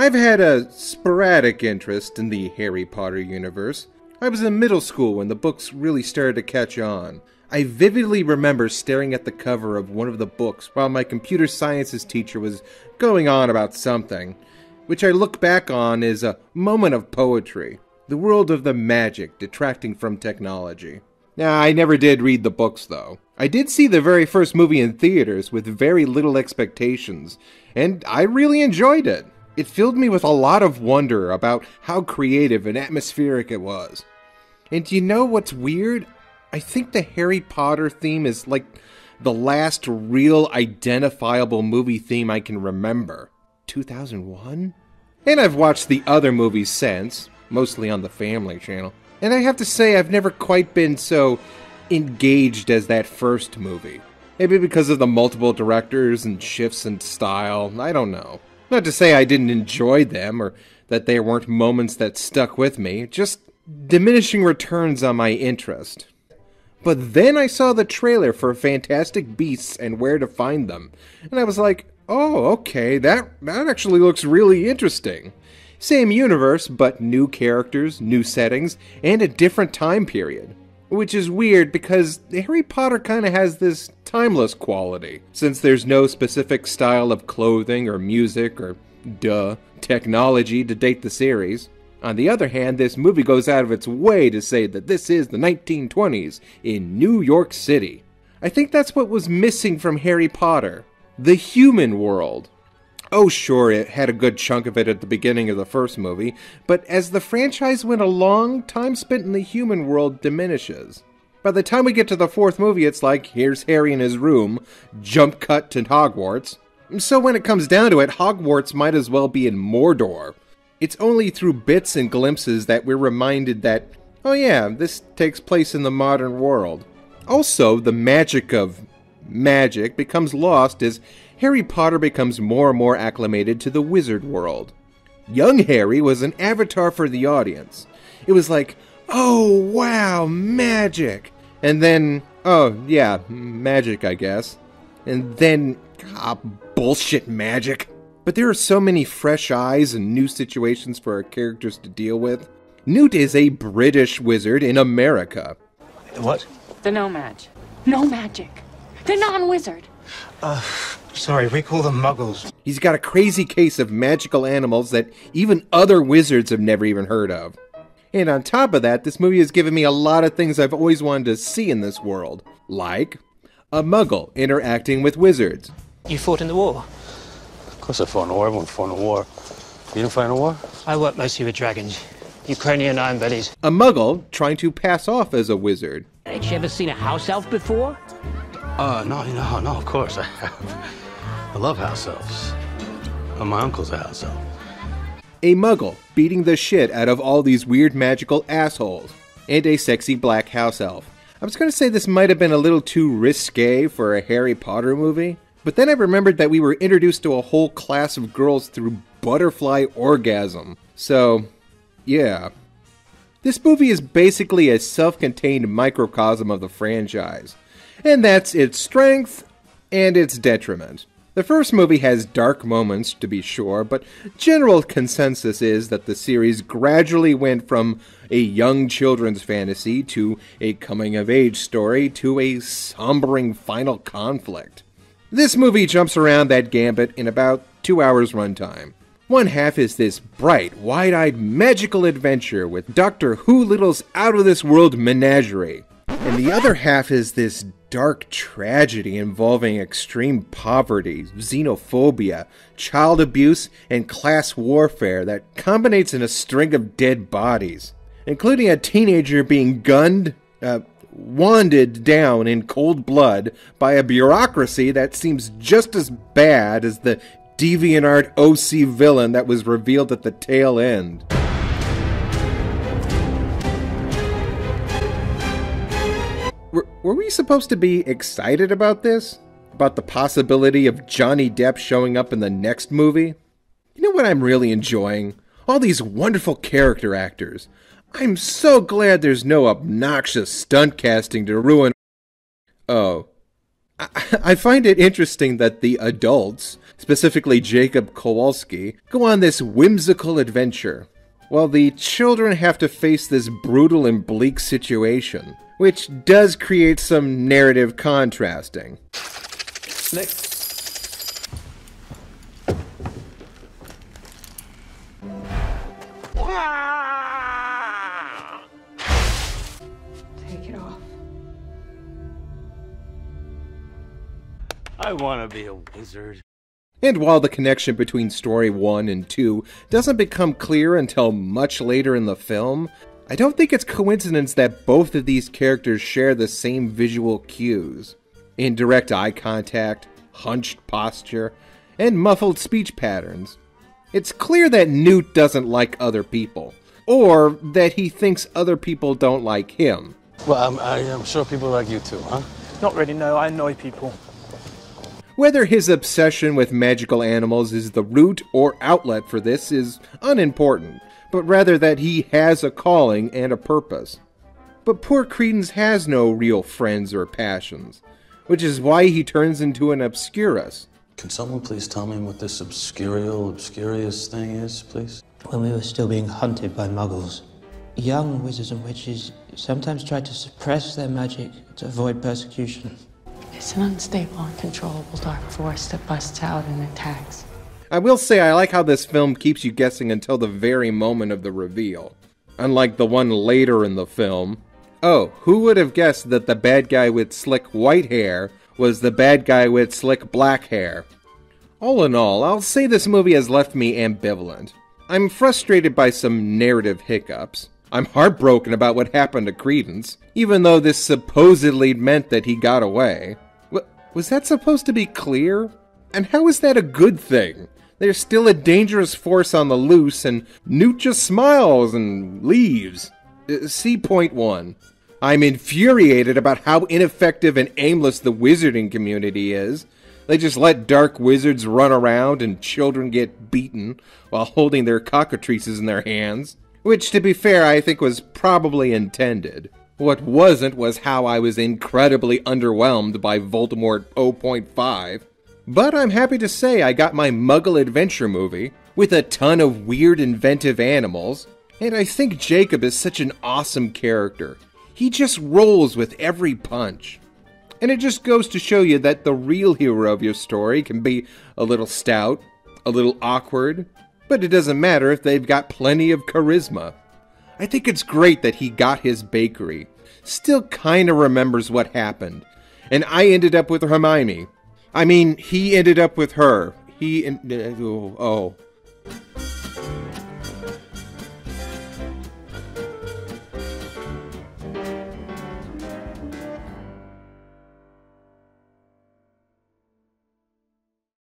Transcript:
I've had a sporadic interest in the Harry Potter universe. I was in middle school when the books really started to catch on. I vividly remember staring at the cover of one of the books while my computer sciences teacher was going on about something, which I look back on as a moment of poetry, the world of the magic detracting from technology. Now, I never did read the books, though. I did see the very first movie in theaters with very little expectations, and I really enjoyed it. It filled me with a lot of wonder about how creative and atmospheric it was. And you know what's weird? I think the Harry Potter theme is like the last real identifiable movie theme I can remember. 2001? And I've watched the other movies since, mostly on the Family Channel. And I have to say I've never quite been so engaged as that first movie. Maybe because of the multiple directors and shifts in style, I don't know. Not to say I didn't enjoy them or that there weren't moments that stuck with me, just diminishing returns on my interest. But then I saw the trailer for Fantastic Beasts and Where to Find Them, and I was like, oh, okay, that actually looks really interesting. Same universe, but new characters, new settings, and a different time period. Which is weird because Harry Potter kind of has this timeless quality, since there's no specific style of clothing or music or, technology to date the series. On the other hand, this movie goes out of its way to say that this is the 1920s in New York City. I think that's what was missing from Harry Potter. The human world. Oh sure, it had a good chunk of it at the beginning of the first movie, but as the franchise went along, time spent in the human world diminishes. By the time we get to the fourth movie, it's like, here's Harry in his room, jump cut to Hogwarts. So when it comes down to it, Hogwarts might as well be in Mordor. It's only through bits and glimpses that we're reminded that, oh yeah, this takes place in the modern world. Also, the magic of magic becomes lost as Harry Potter becomes more and more acclimated to the wizard world. Young Harry was an avatar for the audience. It was like, oh wow, magic! And then, oh yeah, magic I guess. And then, bullshit magic. But there are so many fresh eyes and new situations for our characters to deal with. Newt is a British wizard in America. What? The no magic. No magic. The non-wizard. Sorry, we call them muggles. He's got a crazy case of magical animals that even other wizards have never even heard of. And on top of that, this movie has given me a lot of things I've always wanted to see in this world. Like a muggle interacting with wizards. You fought in the war? Of course I fought in the war. Everyone fought in the war. You didn't fight in the war? I work mostly with dragons. Ukrainian iron bellies. A muggle trying to pass off as a wizard. Had you ever seen a house elf before? No, of course I have. I love house elves. My uncle's a house elf. A muggle beating the shit out of all these weird magical assholes. And a sexy black house elf. I was going to say this might have been a little too risque for a Harry Potter movie, but then I remembered that we were introduced to a whole class of girls through butterfly orgasm. So, yeah. This movie is basically a self-contained microcosm of the franchise. And that's its strength and its detriment. The first movie has dark moments, to be sure, but general consensus is that the series gradually went from a young children's fantasy to a coming-of-age story to a sombering final conflict. This movie jumps around that gambit in about 2 hours runtime. One half is this bright, wide-eyed, magical adventure with Doctor Who-Little's out-of-this-world menagerie. And the other half is this dark tragedy involving extreme poverty, xenophobia, child abuse, and class warfare that culminates in a string of dead bodies, including a teenager being gunned, wanded down in cold blood by a bureaucracy that seems just as bad as the DeviantArt OC villain that was revealed at the tail end. Were we supposed to be excited about this? About the possibility of Johnny Depp showing up in the next movie? You know what I'm really enjoying? All these wonderful character actors. I'm so glad there's no obnoxious stunt casting to ruin... Oh. I find it interesting that the adults, specifically Jacob Kowalski, go on this whimsical adventure, while the children have to face this brutal and bleak situation, which does create some narrative contrasting. Next. Take it off. I want to be a wizard. And while the connection between story 1 and 2 doesn't become clear until much later in the film, I don't think it's coincidence that both of these characters share the same visual cues. Indirect eye contact, hunched posture, and muffled speech patterns. It's clear that Newt doesn't like other people, or that he thinks other people don't like him. Well, I'm sure people like you too, huh? Not really, no. I annoy people. Whether his obsession with magical animals is the root or outlet for this is unimportant, but rather that he has a calling and a purpose. But poor Credence has no real friends or passions, which is why he turns into an Obscurus. Can someone please tell me what this obscurious thing is, please? When we were still being hunted by muggles, young wizards and witches sometimes tried to suppress their magic to avoid persecution. It's an unstable, uncontrollable dark force that busts out and attacks. I will say I like how this film keeps you guessing until the very moment of the reveal. Unlike the one later in the film. Oh, who would have guessed that the bad guy with slick white hair was the bad guy with slick black hair? All in all, I'll say this movie has left me ambivalent. I'm frustrated by some narrative hiccups. I'm heartbroken about what happened to Credence, even though this supposedly meant that he got away. Was that supposed to be clear? And how is that a good thing? There's still a dangerous force on the loose, and Newt just smiles and leaves. See point 1. I'm infuriated about how ineffective and aimless the wizarding community is. They just let dark wizards run around and children get beaten while holding their cockatrices in their hands. Which, to be fair, I think was probably intended. What wasn't was how I was incredibly underwhelmed by Voldemort 0.5. But I'm happy to say I got my Muggle adventure movie, with a ton of weird inventive animals, and I think Jacob is such an awesome character. He just rolls with every punch. And it just goes to show you that the real hero of your story can be a little stout, a little awkward, but it doesn't matter if they've got plenty of charisma. I think it's great that he got his bakery, still kinda remembers what happened, and I ended up with Hermione. I mean, he ended up with her.